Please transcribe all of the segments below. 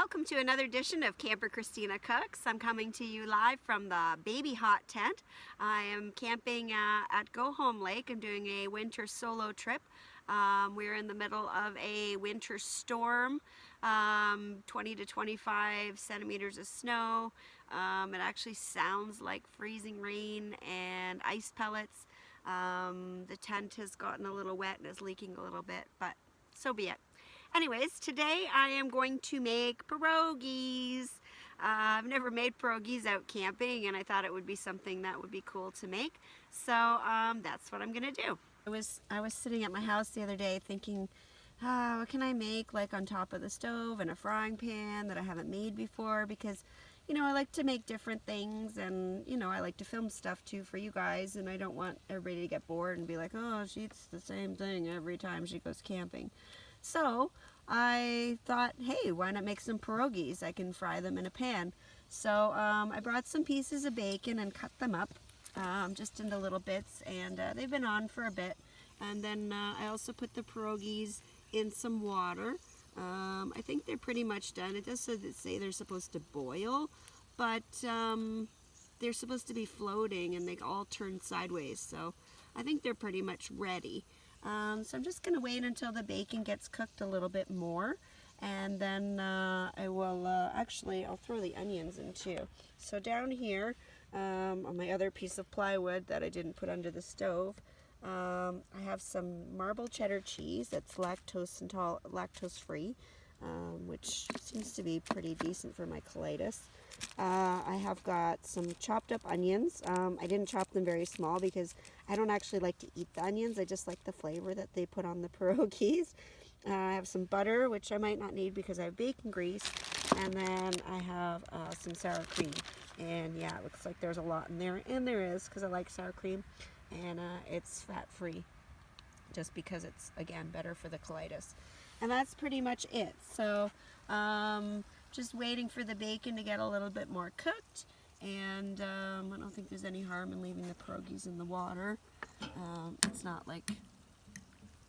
Welcome to another edition of Camper Christina Cooks. I'm coming to you live from the baby hot tent. I am camping at Go Home Lake. I'm doing a winter solo trip. We're in the middle of a winter storm, 20 to 25 centimeters of snow. It actually sounds like freezing rain and ice pellets. The tent has gotten a little wet and is leaking a little bit, but so be it. Anyways, today I am going to make pierogies. I've never made pierogies out camping, and I thought it would be something that would be cool to make. So that's what I'm gonna do. I was sitting at my house the other day thinking, what can I make like on top of the stove in a frying pan that I haven't made before? Because I like to make different things, and I like to film stuff too for you guys, and I don't want everybody to get bored and be like, oh, she eats the same thing every time she goes camping. So I thought, hey, why not make some pierogies? I can fry them in a pan. So I brought some pieces of bacon and cut them up just into little bits, and they've been on for a bit. And then I also put the pierogies in some water. I think they're pretty much done. It does say they're supposed to boil, but they're supposed to be floating, and they all turn sideways. So I think they're pretty much ready. So I'm just going to wait until the bacon gets cooked a little bit more, and then I will I'll throw the onions in too. So down here on my other piece of plywood that I didn't put under the stove, I have some marble cheddar cheese that's lactose free, which seems to be pretty decent for my colitis. I have got some chopped up onions. I didn't chop them very small because I don't actually like to eat the onions. I just like the flavor that they put on the pierogies. I have some butter, which I might not need because I have bacon grease. And then I have some sour cream. And yeah, it looks like there's a lot in there. And there is, because I like sour cream. And it's fat-free, just because it's, again, better for the colitis. And that's pretty much it. So just waiting for the bacon to get a little bit more cooked, and I don't think there's any harm in leaving the pierogies in the water. It's not like,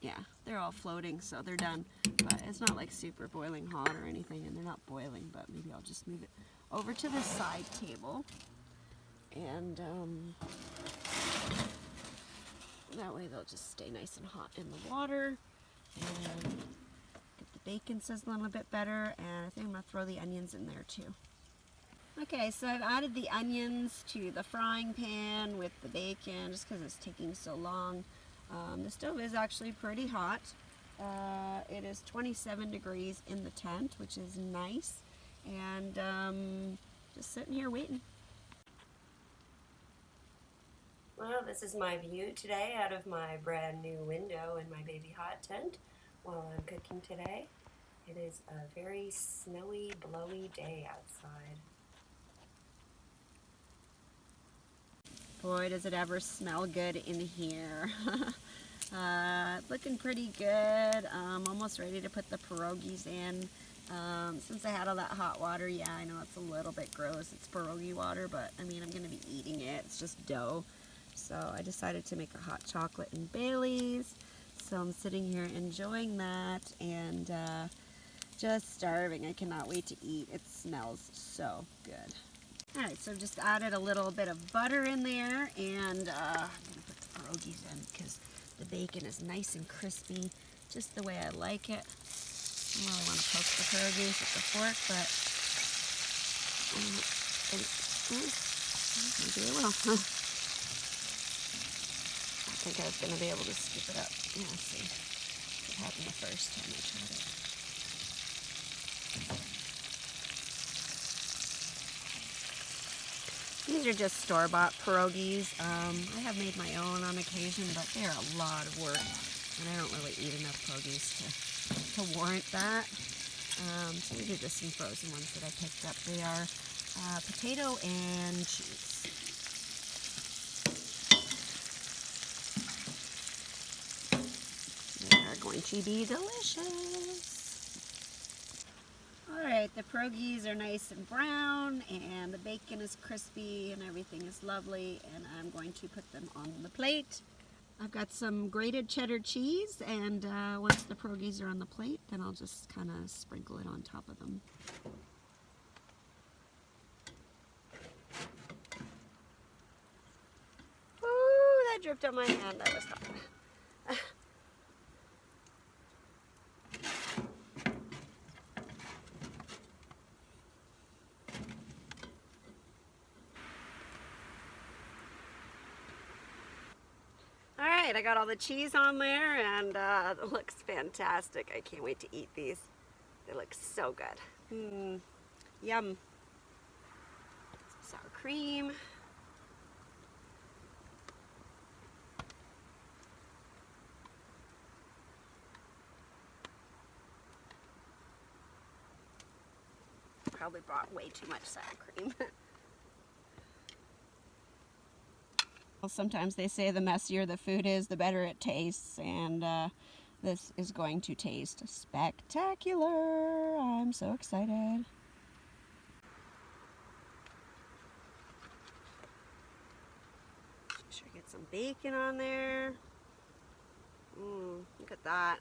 yeah, they're all floating, so they're done, but it's not like super boiling hot or anything, and they're not boiling, but maybe I'll just move it over to the side table, and that way they'll just stay nice and hot in the water, and bacon sizzling a little bit better, and I think I'm going to throw the onions in there too. Okay, so I've added the onions to the frying pan with the bacon just because it's taking so long. The stove is actually pretty hot. It is 27 degrees in the tent, which is nice, and just sitting here waiting. Well, this is my view today out of my brand new window in my baby hot tent while I'm cooking today. It is a very snowy, blowy day outside. Boy, does it ever smell good in here. Looking pretty good. Almost ready to put the pierogies in. Since I had all that hot water, yeah, I know it's a little bit gross. It's pierogi water, but I mean, I'm going to be eating it. It's just dough. So I decided to make a hot chocolate and Bailey's. So I'm sitting here enjoying that, and just starving. I cannot wait to eat. It smells so good. Alright, so I've just added a little bit of butter in there, and I'm going to put the pierogies in because the bacon is nice and crispy, just the way I like it. I don't really want to poke the pierogies with the fork, but maybe I will. I think I was going to be able to scoop it up. Yeah, see. It happened the first time I tried it. These are just store-bought pierogies. I have made my own on occasion, but they're a lot of work, and I don't really eat enough pierogies to warrant that. So these are just some frozen ones that I picked up. They are potato and cheese. They are going to be delicious. Alright, the pierogies are nice and brown, and the bacon is crispy, and everything is lovely, and I'm going to put them on the plate. I've got some grated cheddar cheese, and once the pierogies are on the plate, then I'll just kind of sprinkle it on top of them. Ooh, that dripped on my hand. That was hot. Alright, I got all the cheese on there, and it looks fantastic. I can't wait to eat these. They look so good. Yum. Some sour cream. Probably brought way too much sour cream. Well, sometimes they say the messier the food is, the better it tastes, and this is going to taste spectacular. I'm so excited. Make sure I get some bacon on there. Look at that.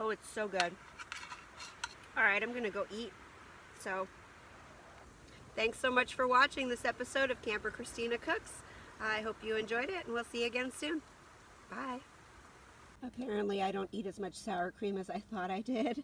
Oh, it's so good. Alright, I'm gonna go eat. So, thanks so much for watching this episode of Camper Christina Cooks. I hope you enjoyed it, and we'll see you again soon. Bye. Apparently I don't eat as much sour cream as I thought I did.